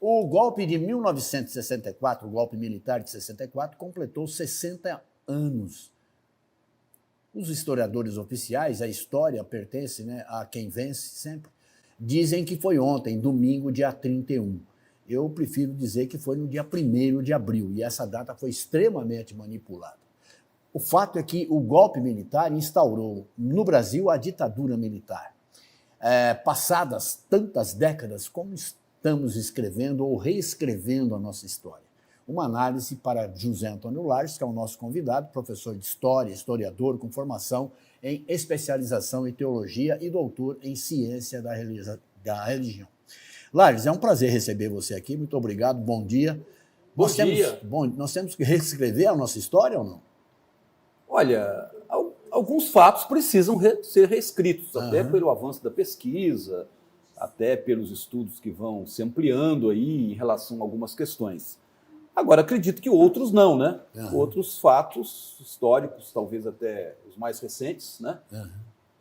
O golpe de 1964, o golpe militar de 64, completou 60 anos. Os historiadores oficiais, a história pertence, né, a quem vence sempre, dizem que foi ontem, domingo, dia 31. Eu prefiro dizer que foi no dia 1º de abril, e essa data foi extremamente manipulada. O fato é que o golpe militar instaurou no Brasil a ditadura militar. Passadas tantas décadas, como estamos escrevendo ou reescrevendo a nossa história? Uma análise para José Antônio Lages, que é o nosso convidado, professor de História, historiador com formação em especialização em teologia e doutor em ciência da religião. Lages, é um prazer receber você aqui, muito obrigado, bom dia. Bom dia. Nós temos que reescrever a nossa história ou não? Olha, alguns fatos precisam ser reescritos, até pelo avanço da pesquisa, até pelos estudos que vão se ampliando aí em relação a algumas questões. Agora, acredito que outros não, né? Outros fatos históricos, talvez até os mais recentes, né?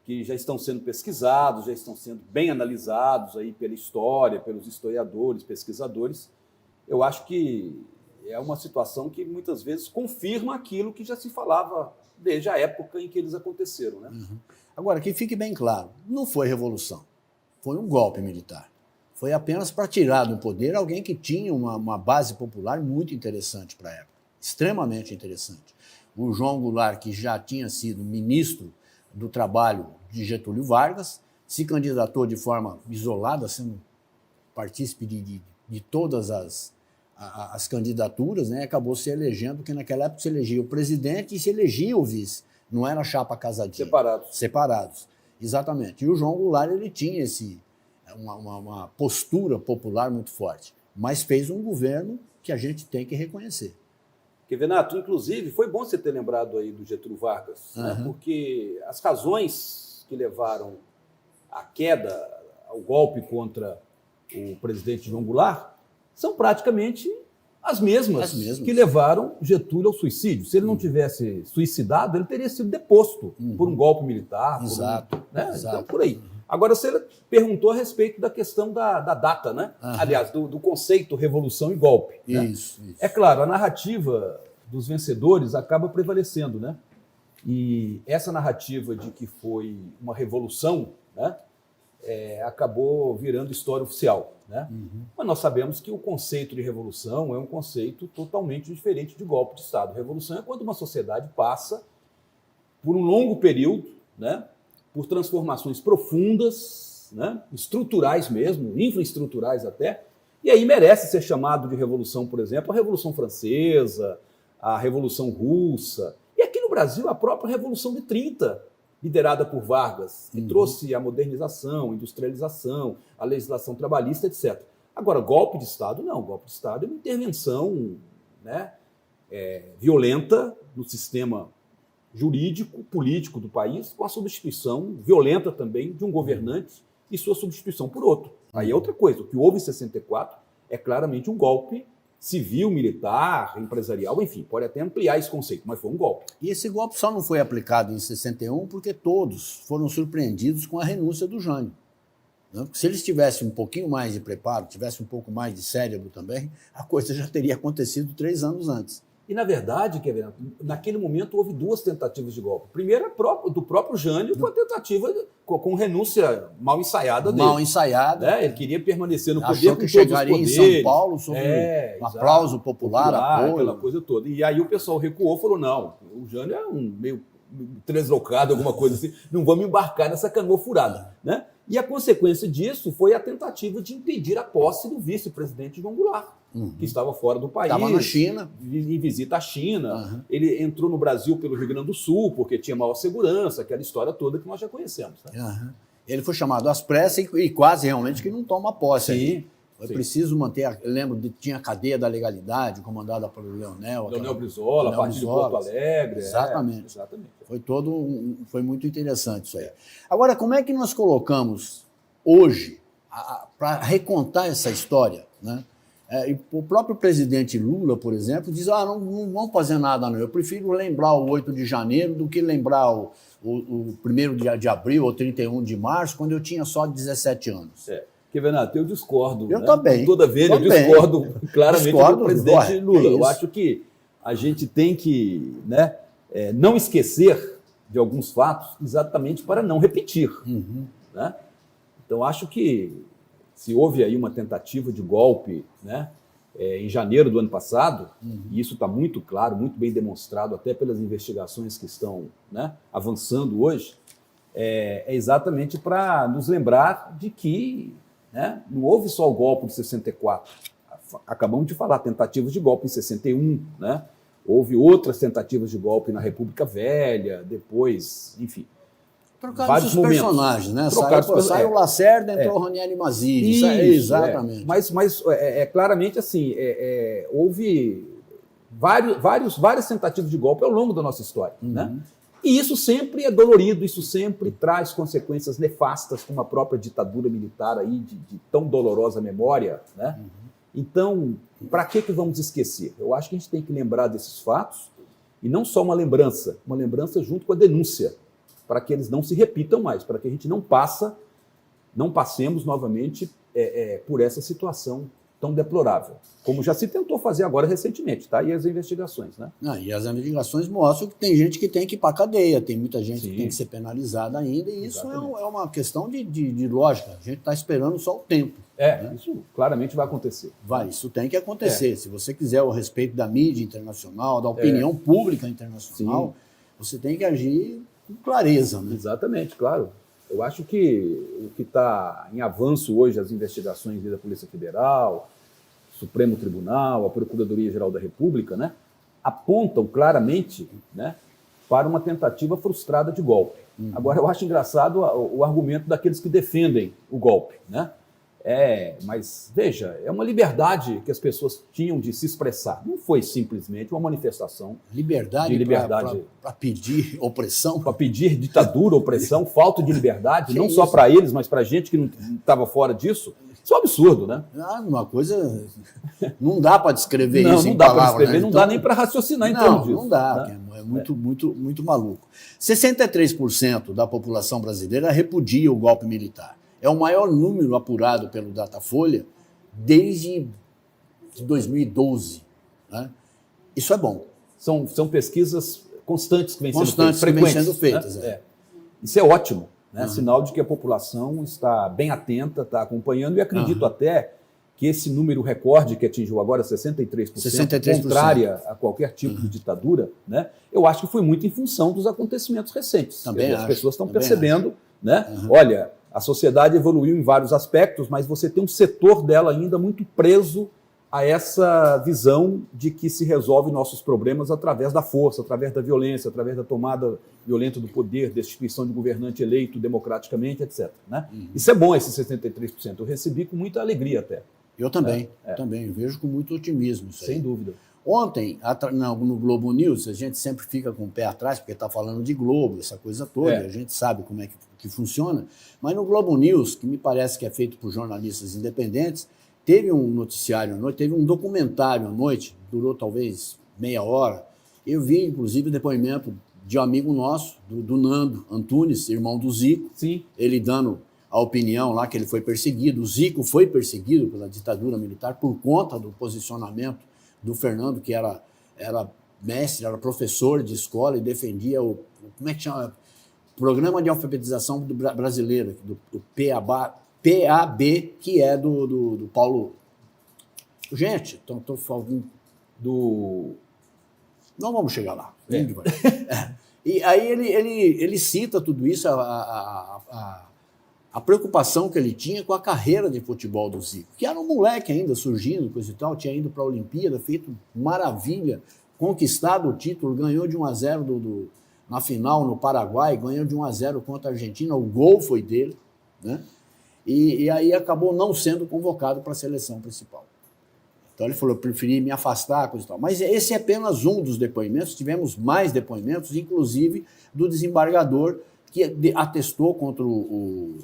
Que já estão sendo pesquisados, já estão sendo bem analisados aí pela história, pelos historiadores, pesquisadores. Eu acho que é uma situação que muitas vezes confirma aquilo que já se falava desde a época em que eles aconteceram, né? Agora, que fique bem claro, não foi revolução, foi um golpe militar. Foi apenas para tirar do poder alguém que tinha uma base popular muito interessante para a época, extremamente interessante. O João Goulart, que já tinha sido ministro do Trabalho de Getúlio Vargas, se candidatou de forma isolada, sendo partícipe de todas as candidaturas, né? Acabou se elegendo, porque naquela época se elegia o presidente e se elegia o vice, não era chapa casadinha. Separados, exatamente. E o João Goulart, ele tinha uma postura popular muito forte, mas fez um governo que a gente tem que reconhecer. Renato, inclusive, foi bom você ter lembrado aí do Getúlio Vargas, né? Porque as razões que levaram à queda, ao golpe contra o presidente João Goulart, são praticamente as mesmas que levaram Getúlio ao suicídio. Se ele não tivesse suicidado, ele teria sido deposto por um golpe militar. Exato. Então, por aí. Agora, você perguntou a respeito da questão da data, né? Aliás, do conceito revolução e golpe. Isso. É claro, a narrativa dos vencedores acaba prevalecendo, né? E essa narrativa de que foi uma revolução, né, acabou virando história oficial, né? Mas nós sabemos que o conceito de revolução é um conceito totalmente diferente de golpe de Estado. Revolução é quando uma sociedade passa por um longo período, né, por transformações profundas, né, estruturais mesmo, infraestruturais até, e aí merece ser chamado de revolução, por exemplo, a Revolução Francesa, a Revolução Russa, e aqui no Brasil a própria Revolução de 30, liderada por Vargas, que trouxe a modernização, a industrialização, a legislação trabalhista, etc. Agora, golpe de Estado, não. Golpe de Estado é uma intervenção, né, violenta no sistema jurídico, político do país, com a substituição violenta também de um governante e sua substituição por outro. Aí é outra coisa. O que houve em 64 é claramente um golpe civil, militar, empresarial, enfim, pode até ampliar esse conceito, mas foi um golpe. E esse golpe só não foi aplicado em 61 porque todos foram surpreendidos com a renúncia do Jânio. Porque se eles tivessem um pouquinho mais de preparo, tivessem um pouco mais de cérebro também, a coisa já teria acontecido 3 anos antes. E, na verdade, Kevin, naquele momento houve 2 tentativas de golpe. A primeira do próprio Jânio, com a tentativa com renúncia mal ensaiada dele. Mal ensaiada. Né? Ele queria permanecer no poder Achou com que todos chegaria os em poderes. São Paulo sob um aplauso popular, apoio. Aquela coisa toda. E aí o pessoal recuou e falou, não, o Jânio é um meio translocado, alguma coisa assim, não vamos embarcar nessa canoa furada. Né? E a consequência disso foi a tentativa de impedir a posse do vice-presidente João Goulart, que estava fora do país. Estava na China. Em visita à China. Ele entrou no Brasil pelo Rio Grande do Sul, porque tinha maior segurança, aquela história toda que nós já conhecemos. Né? Ele foi chamado às pressas e quase realmente que não toma posse. Sim. Foi preciso manter, eu lembro de tinha a cadeia da legalidade, comandada pelo Leonel Brizola, a partir de Porto Alegre. Exatamente. Foi muito interessante isso aí. Agora, como é que nós colocamos hoje, para recontar essa história, né? O próprio presidente Lula, por exemplo, diz, não vamos fazer nada não, eu prefiro lembrar o 8 de janeiro do que lembrar o 1º de abril ou 31 de março, quando eu tinha só 17 anos. Porque, Renato, eu discordo. Eu também. Toda vez eu discordo claramente do presidente Lula. Eu acho que a gente tem que, né, não esquecer de alguns fatos exatamente para não repetir. Né? Então, acho que se houve aí uma tentativa de golpe, né, em janeiro do ano passado, e isso está muito claro, muito bem demonstrado até pelas investigações que estão, né, avançando hoje, é exatamente para nos lembrar de que, né, não houve só o golpe de 64. Acabamos de falar, tentativas de golpe em 61, né? Houve outras tentativas de golpe na República Velha, depois, enfim. Trocaram os personagens, né? Saiu o Lacerda, entrou o Ranieri Mazzini. Exatamente. Mas claramente assim, houve várias tentativas de golpe ao longo da nossa história. Né? E isso sempre é dolorido, isso sempre traz consequências nefastas, como a própria ditadura militar aí, de tão dolorosa memória. Né? Então, para que vamos esquecer? Eu acho que a gente tem que lembrar desses fatos, e não só uma lembrança junto com a denúncia, para que eles não se repitam mais, para que a gente não passemos novamente por essa situação tão deplorável, como já se tentou fazer agora recentemente, tá? E as investigações, né? E as investigações mostram que tem gente que tem que ir para a cadeia, tem muita gente que tem que ser penalizada ainda, e isso é uma questão de lógica. A gente está esperando só o tempo. Né? Isso claramente vai acontecer. Isso tem que acontecer. Se você quiser o respeito da mídia internacional, da opinião pública internacional, você tem que agir com clareza. Né? Exatamente, claro. Eu acho que o que está em avanço hoje, as investigações da Polícia Federal, Supremo Tribunal, a Procuradoria-Geral da República, né, apontam claramente, né, para uma tentativa frustrada de golpe. Agora, eu acho engraçado o argumento daqueles que defendem o golpe. Né? Mas, veja, é uma liberdade que as pessoas tinham de se expressar. Não foi simplesmente uma manifestação liberdade para pedir opressão? Para pedir ditadura, opressão, falta de liberdade, não só para eles, mas para a gente que não estava fora disso. Isso é um absurdo, né? Uma coisa... Não dá para descrever isso em palavras. Não dá para descrever, né? Não dá nem para raciocinar em torno disso. Não dá, né? É muito maluco. 63% da população brasileira repudia o golpe militar. É o maior número apurado pelo Datafolha desde 2012. Né? Isso é bom. São pesquisas constantes que vêm sendo feitas. Né? Isso é ótimo. Né? Sinal de que a população está bem atenta, está acompanhando, e acredito até que esse número recorde que atingiu agora 63%, contrária a qualquer tipo de ditadura, né? Eu acho que foi muito em função dos acontecimentos recentes. As pessoas estão percebendo, né? Olha, a sociedade evoluiu em vários aspectos, mas você tem um setor dela ainda muito preso a essa visão de que se resolve nossos problemas através da força, através da violência, através da tomada violenta do poder, destituição de governante eleito democraticamente, etc. Né? Isso é bom, esses 63%. Eu recebi com muita alegria até. Eu também, também. Vejo com muito otimismo isso aí. Sem dúvida. Ontem, no Globo News, a gente sempre fica com o pé atrás, porque está falando de Globo, essa coisa toda, a gente sabe como é que funciona, mas no Globo News, que me parece que é feito por jornalistas independentes, teve um noticiário à noite, teve um documentário à noite, durou talvez meia hora. Eu vi, inclusive, o depoimento de um amigo nosso, do Nando Antunes, irmão do Zico, ele dando a opinião lá que ele foi perseguido. O Zico foi perseguido pela ditadura militar por conta do posicionamento do Fernando, que era mestre, era professor de escola e defendia como é que chama? Programa de Alfabetização Brasileira, do PAB, que é do Paulo... Gente, estou falando do... Não vamos chegar lá. E aí ele cita tudo isso, a preocupação que ele tinha com a carreira de futebol do Zico, que era um moleque ainda surgindo, coisa e tal, tinha ido para a Olimpíada, feito maravilha, conquistado o título, ganhou de 1-0 na final no Paraguai, ganhou de 1-0 contra a Argentina, o gol foi dele, né? E aí acabou não sendo convocado para a seleção principal. Então ele falou, eu preferi me afastar, coisa e tal. Mas esse é apenas um dos depoimentos, tivemos mais depoimentos, inclusive do desembargador que atestou contra o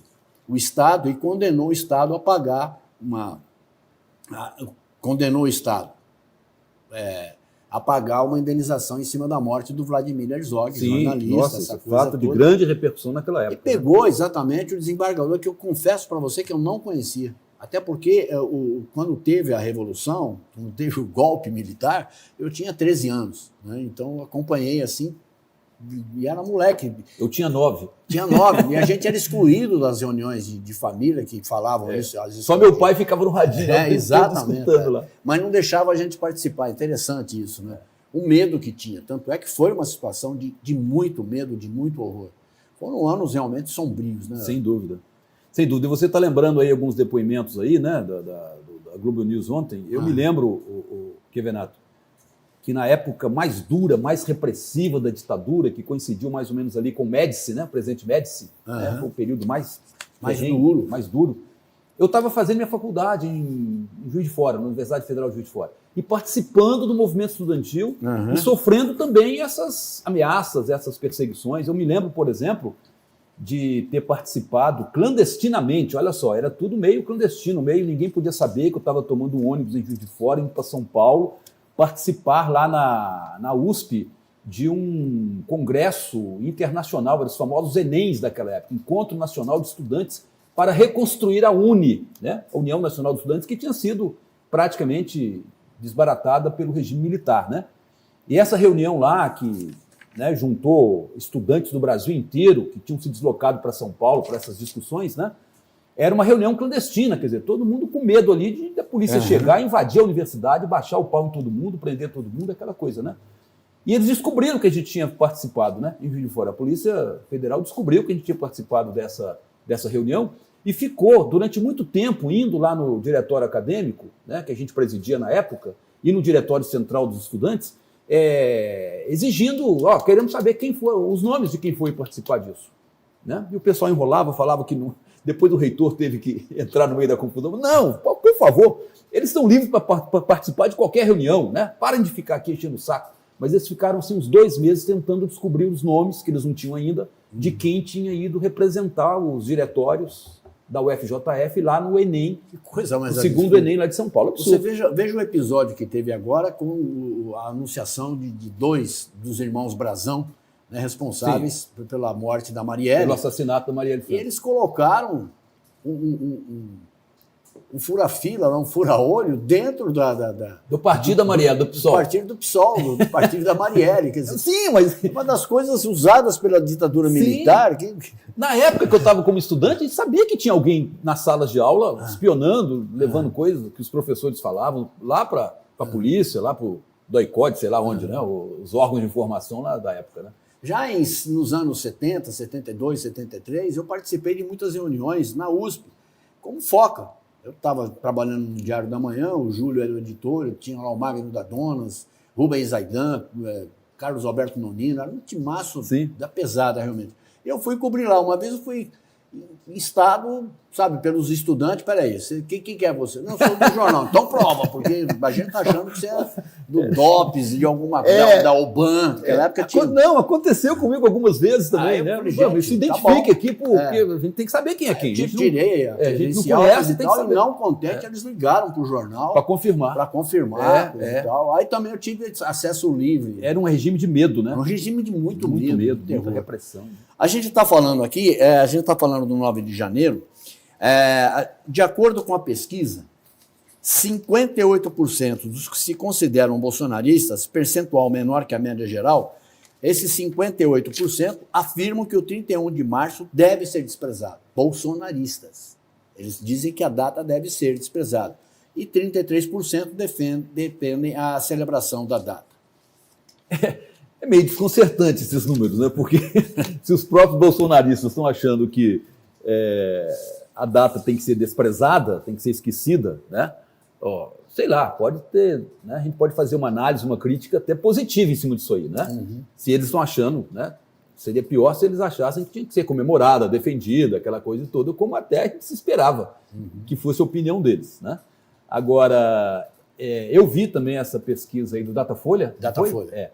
Estado e condenou o Estado a pagar condenou o Estado a pagar uma indenização em cima da morte do Vladimir Herzog, jornalista. Nossa, esse fato de grande repercussão naquela época. E pegou exatamente o desembargador, que eu confesso para você que eu não conhecia. Até porque quando teve a Revolução, quando teve o golpe militar, eu tinha 13 anos. Né? Então, eu acompanhei assim, e era moleque. Eu tinha 9. Tinha 9. E a gente era excluído das reuniões de família que falavam isso. Só meu pai ficava no radinho. Exatamente. Lá. Mas não deixava a gente participar. Interessante isso, né? O medo que tinha. Tanto é que foi uma situação de muito medo, de muito horror. Foram anos realmente sombrios, né? Sem dúvida. Sem dúvida. E você está lembrando aí alguns depoimentos aí, né, da Globo News ontem. Eu me lembro, Kevenato, que na época mais dura, mais repressiva da ditadura, que coincidiu mais ou menos ali com o Médici, né, o presidente Médici, né, foi o período mais duro. Eu estava fazendo minha faculdade em Juiz de Fora, na Universidade Federal de Juiz de Fora, e participando do movimento estudantil e sofrendo também essas ameaças, essas perseguições. Eu me lembro, por exemplo, de ter participado clandestinamente, olha só, era tudo meio clandestino, ninguém podia saber que eu estava tomando um ônibus em Juiz de Fora, indo para São Paulo, participar lá na USP de um congresso internacional, os famosos ENEMs daquela época, Encontro Nacional de Estudantes para reconstruir a UNE, né? A União Nacional de Estudantes, que tinha sido praticamente desbaratada pelo regime militar. Né? E essa reunião lá, que juntou estudantes do Brasil inteiro, que tinham se deslocado para São Paulo para essas discussões, né? Era uma reunião clandestina, quer dizer, todo mundo com medo ali da polícia chegar, invadir a universidade, baixar o pau em todo mundo, prender todo mundo, aquela coisa, né? E eles descobriram que a gente tinha participado, né? Em Juiz de Fora. A Polícia Federal descobriu que a gente tinha participado dessa reunião e ficou, durante muito tempo, indo lá no diretório acadêmico, né, que a gente presidia na época, e no diretório central dos estudantes, exigindo, queremos saber quem foi, os nomes de quem foi participar disso. Né? E o pessoal enrolava, falava que não. Depois o reitor teve que entrar no meio da confusão. Não, por favor, eles estão livres para participar de qualquer reunião, né? Parem de ficar aqui enchendo o saco. Mas eles ficaram assim, uns 2 meses tentando descobrir os nomes, que eles não tinham ainda, de quem tinha ido representar os diretórios da UFJF lá no Enem, que coisa mais o segundo Enem lá de São Paulo. Você veja o episódio que teve agora com a anunciação de 2 dos irmãos Brazão, né, responsáveis pela morte da Marielle. Pelo assassinato da Marielle Franco. E eles colocaram um fura-fila, um fura-olho dentro do partido da Marielle, do PSOL. Do partido do PSOL, do partido da Marielle. Quer dizer, sim, mas... Uma das coisas usadas pela ditadura militar. Na época que eu estava como estudante, a gente sabia que tinha alguém nas salas de aula espionando, levando coisas que os professores falavam lá para a polícia, lá para o DOI-CODE, sei lá onde, né? Os órgãos de informação lá da época, né? Já nos anos 70, 72, 73, eu participei de muitas reuniões na USP, como Foca. Eu estava trabalhando no Diário da Manhã, o Júlio era o editor, eu tinha lá o Magno da Donas, Rubens Zaidan, Carlos Alberto Nonino, era um timaço da pesada, realmente. Eu fui cobrir lá, uma vez eu fui instado, sabe, pelos estudantes, peraí, quem é você? Não, sou do jornal, então prova, porque a gente tá achando que você é do DOPS, de alguma coisa, da OBAN, naquela época tinha... Não, aconteceu comigo algumas vezes também, né? Falei, gente, se identifique aqui, porque a gente tem que saber quem é quem. A gente não conhece, tem que saber. Não contente, eles ligaram pro jornal. Para confirmar. Para confirmar e tal. Aí também eu tive acesso livre. Era um regime de medo, né? Um regime de muito medo, muita repressão. A gente está falando aqui, a gente está falando do 9 de janeiro, de acordo com a pesquisa, 58% dos que se consideram bolsonaristas, percentual menor que a média geral, esses 58% afirmam que o 31 de março deve ser desprezado. Bolsonaristas. Eles dizem que a data deve ser desprezada. E 33% defendem a celebração da data. É meio desconcertante esses números, né? Porque se os próprios bolsonaristas estão achando que a data tem que ser desprezada, tem que ser esquecida, né? Sei lá, pode ter, né? A gente pode fazer uma análise, uma crítica até positiva em cima disso aí, né? Se eles estão achando, né? Seria pior se eles achassem que tinha que ser comemorada, defendida, aquela coisa toda, como até a gente se esperava que fosse a opinião deles, né? Agora, eu vi também essa pesquisa aí do Datafolha. Datafolha.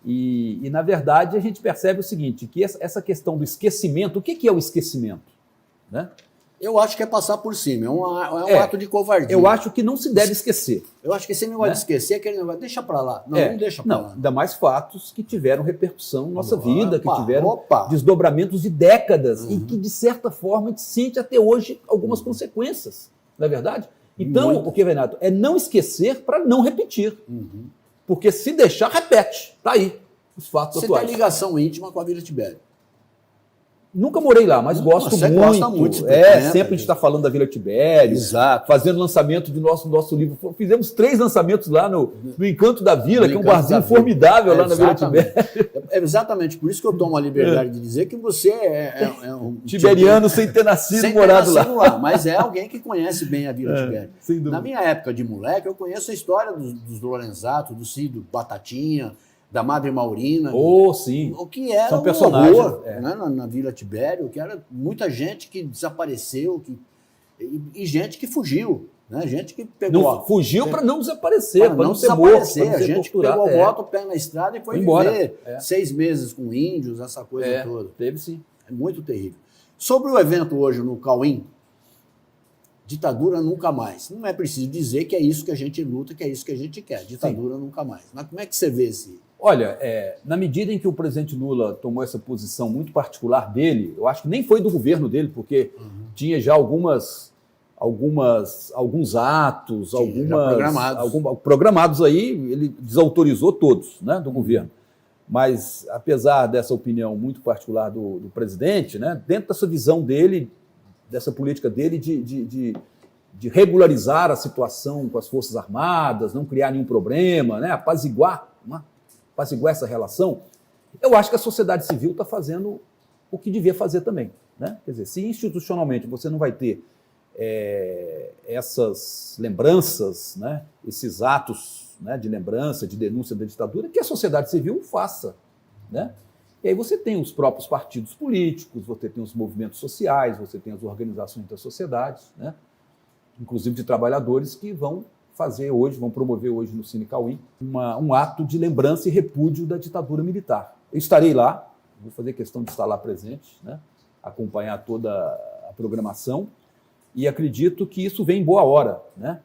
E, na verdade, a gente percebe o seguinte, que essa questão do esquecimento, o que é o esquecimento? Né? Eu acho que é passar por cima, é um ato de covardia. Eu acho que não se deve esquecer. Eu acho que esse negócio de esquecer, aquele negócio, deixa pra lá. Não deixa pra lá. Ainda mais fatos que tiveram repercussão na nossa vida, que tiveram opa. desdobramentos de décadas e que, de certa forma, a gente sente até hoje algumas consequências, não é verdade? Então, o que, Renato, é não esquecer para não repetir. Porque se deixar, repete. Está aí, os fatos atuais. Você tem ligação íntima com a Vila Tibério? Nunca morei lá, mas gosto Você muito. gosta muito. Sempre a gente está falando da Vila Tibério, Exato. fazendo lançamento do nosso livro. Fizemos 3 lançamentos lá no Encanto da Vila, que é um barzinho formidável lá na Vila Tibério. É exatamente por isso que eu tomo a liberdade de dizer que você é um tiberiano sem ter nascido e morado lá. Mas é alguém que conhece bem a Vila Tibério. Sem dúvida. Na minha época de moleque, eu conheço a história dos Lorenzato, do Cido Batatinha, da Madre Maurina. Sim. O que era São personagens, horror, né, na Vila Tibério, que era muita gente que desapareceu e gente que fugiu, né? Gente que pegou... Fugiu para não desaparecer, para não ser morto, para não ser gente que pegou o pé na estrada e foi embora. viver 6 meses com índios, essa coisa toda. Teve sim. É muito terrível. Sobre o evento hoje no Cauim, ditadura nunca mais. Não é preciso dizer que é isso que a gente luta, que é isso que a gente quer. Ditadura nunca mais. Mas como é que você vê esse... Olha, na medida em que o presidente Lula tomou essa posição muito particular dele, eu acho que nem foi do governo dele, porque tinha já alguns atos, programados aí, ele desautorizou todos, né, do governo. Mas, apesar dessa opinião muito particular do presidente, né, dentro dessa visão dele, dessa política dele de regularizar a situação com as Forças Armadas, não criar nenhum problema, né, apaziguar essa relação, eu acho que a sociedade civil está fazendo o que devia fazer também, né? Quer dizer, se institucionalmente você não vai ter essas lembranças, né, esses atos, né, de lembrança, de denúncia da ditadura, que a sociedade civil faça, né? E aí você tem os próprios partidos políticos, você tem os movimentos sociais, você tem as organizações da sociedade, né, inclusive de trabalhadores, que vão promover hoje no Cine Cauim um ato de lembrança e repúdio da ditadura militar. Eu estarei lá, vou fazer questão de estar lá presente, né, acompanhar toda a programação, e acredito que isso vem em boa hora, né?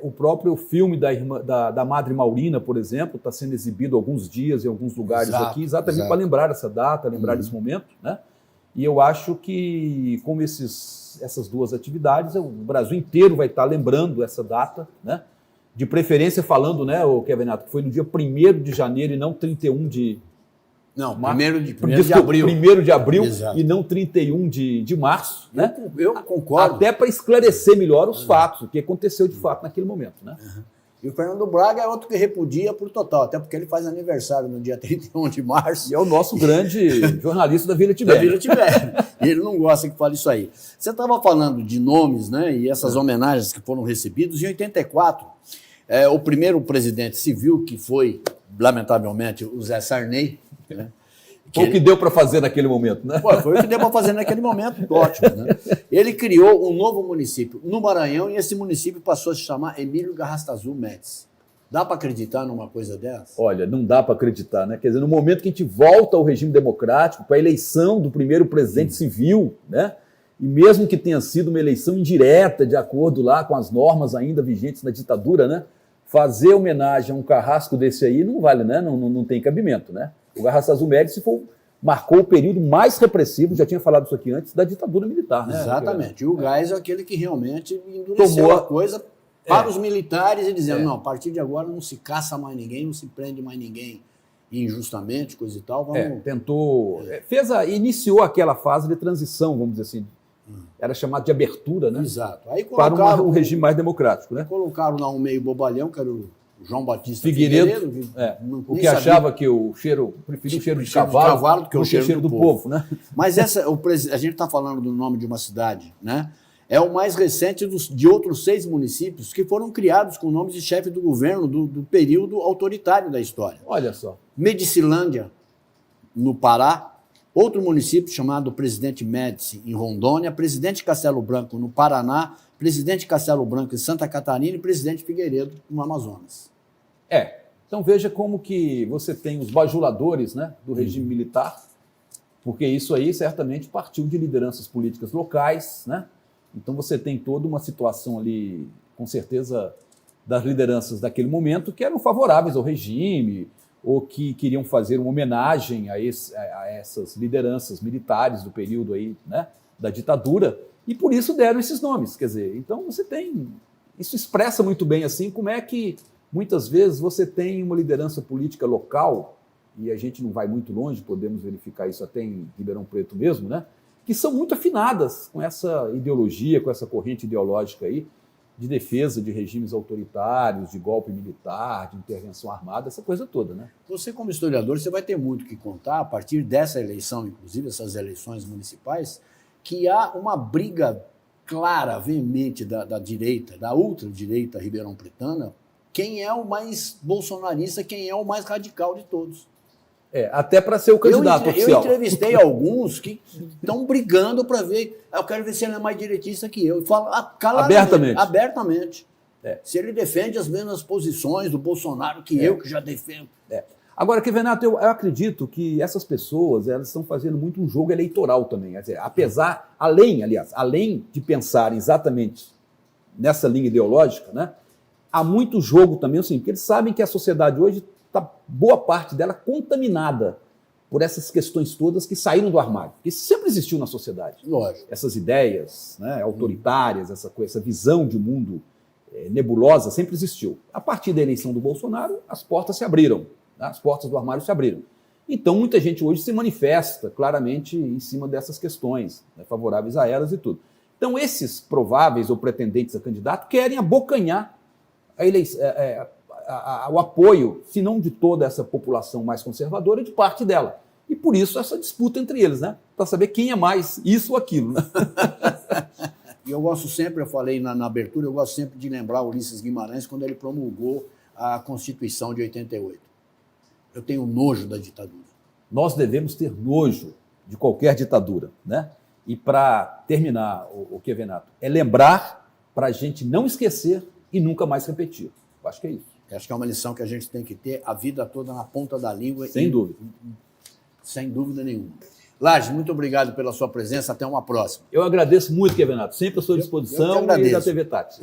O próprio filme da Madre Maurina, por exemplo, está sendo exibido há alguns dias em alguns lugares aqui, exatamente para lembrar essa data, lembrar esse momento, né? E eu acho que com essas 2 atividades, o Brasil inteiro vai estar lembrando essa data, né? De preferência falando, né, Kevin Renato, que foi no dia 1º de janeiro e não 31 de... Não, 1º de abril. 1º de abril. Exato. E não 31 de março, né? Eu concordo. Até para esclarecer melhor os fatos, o que aconteceu de fato naquele momento, né? E o Fernando Braga é outro que repudia por total, até porque ele faz aniversário no dia 31 de março. E é o nosso grande jornalista da Vila Tibério. Da Vila Tibério. E ele não gosta que fale isso aí. Você estava falando de nomes, né, e essas homenagens que foram recebidas. Em 84, o primeiro presidente civil, que foi, lamentavelmente, o Zé Sarney, né? Foi o que deu para fazer naquele momento, né? Foi o que deu para fazer naquele momento, ótimo, né? Ele criou um novo município no Maranhão e esse município passou a se chamar Emílio Garrastazu Médici. Dá para acreditar numa coisa dessa? Olha, não dá para acreditar, né? Quer dizer, no momento que a gente volta ao regime democrático, para a eleição do primeiro presidente civil, né? E mesmo que tenha sido uma eleição indireta, de acordo lá com as normas ainda vigentes na ditadura, né? Fazer homenagem a um carrasco desse aí não vale, né? Não tem cabimento, né? O Garrastazu Médici marcou o período mais repressivo, já tinha falado isso aqui antes, da ditadura militar, né? Exatamente. E o Geis é aquele que realmente endureceu a coisa para os militares e dizendo, não, a partir de agora não se caça mais ninguém, não se prende mais ninguém injustamente, coisa e tal. Iniciou aquela fase de transição, vamos dizer assim, era chamado de abertura, né? Exato. Aí para um regime mais democrático, né? Colocaram lá um meio bobalhão, que era o João Batista Figueiredo, o que achava que preferia o cheiro de cavalo do que o cheiro do povo, né? Mas a gente está falando do nome de uma cidade, né? É o mais recente de outros 6 municípios que foram criados com nomes de chefe do governo do período autoritário da história. Olha só. Medicilândia, no Pará, outro município chamado Presidente Médici, em Rondônia, Presidente Castelo Branco, no Paraná, Presidente Castelo Branco, em Santa Catarina e Presidente Figueiredo, no Amazonas. Então veja como que você tem os bajuladores, né, do regime militar, porque isso aí certamente partiu de lideranças políticas locais, né, Então você tem toda uma situação ali, com certeza, das lideranças daquele momento que eram favoráveis ao regime ou que queriam fazer uma homenagem a essas lideranças militares do período aí, né, da ditadura, e por isso deram esses nomes. Quer dizer, então você tem... Isso expressa muito bem assim como é que muitas vezes você tem uma liderança política local, e a gente não vai muito longe, podemos verificar isso até em Ribeirão Preto mesmo, né, que são muito afinadas com essa ideologia, com essa corrente ideológica aí, de defesa de regimes autoritários, de golpe militar, de intervenção armada, essa coisa toda, né? Você, como historiador, você vai ter muito que contar, a partir dessa eleição, inclusive, essas eleições municipais, que há uma briga clara, veemente da direita, da ultradireita ribeirão-pretana, quem é o mais bolsonarista, quem é o mais radical de todos. Até para ser o candidato oficial. Eu entrevistei alguns que estão brigando para ver. Eu quero ver se ele é mais direitista que eu. Eu falo abertamente. Se ele defende as mesmas posições do Bolsonaro que eu, que já defendo. Agora, Kevenato, eu acredito que essas pessoas elas estão fazendo muito um jogo eleitoral também. Quer dizer, além de pensar exatamente nessa linha ideológica, né, há muito jogo também, assim, porque eles sabem que a sociedade hoje está boa parte dela contaminada por essas questões todas que saíram do armário. Porque isso sempre existiu na sociedade. Lógico. Essas ideias, né, autoritárias, essa visão de mundo nebulosa sempre existiu. A partir da eleição do Bolsonaro, as portas se abriram, né, as portas do armário se abriram. Então, muita gente hoje se manifesta claramente em cima dessas questões, né, favoráveis a elas e tudo. Então, esses prováveis ou pretendentes a candidato querem abocanhar a eleição, o apoio, se não de toda essa população mais conservadora, de parte dela. E por isso essa disputa entre eles, né? Para saber quem é mais isso ou aquilo. Né? E eu gosto sempre, eu falei na abertura, eu gosto sempre de lembrar Ulisses Guimarães quando ele promulgou a Constituição de 88. Eu tenho nojo da ditadura. Nós devemos ter nojo de qualquer ditadura, né? E para terminar, o Kevenato, é lembrar para a gente não esquecer e nunca mais repetir. Eu acho que é isso. Acho que é uma lição que a gente tem que ter a vida toda na ponta da língua. Sem dúvida. Sem dúvida nenhuma. Lages, muito obrigado pela sua presença. Até uma próxima. Eu agradeço muito, Kevenato. Sempre à sua disposição eu e da TV Tati.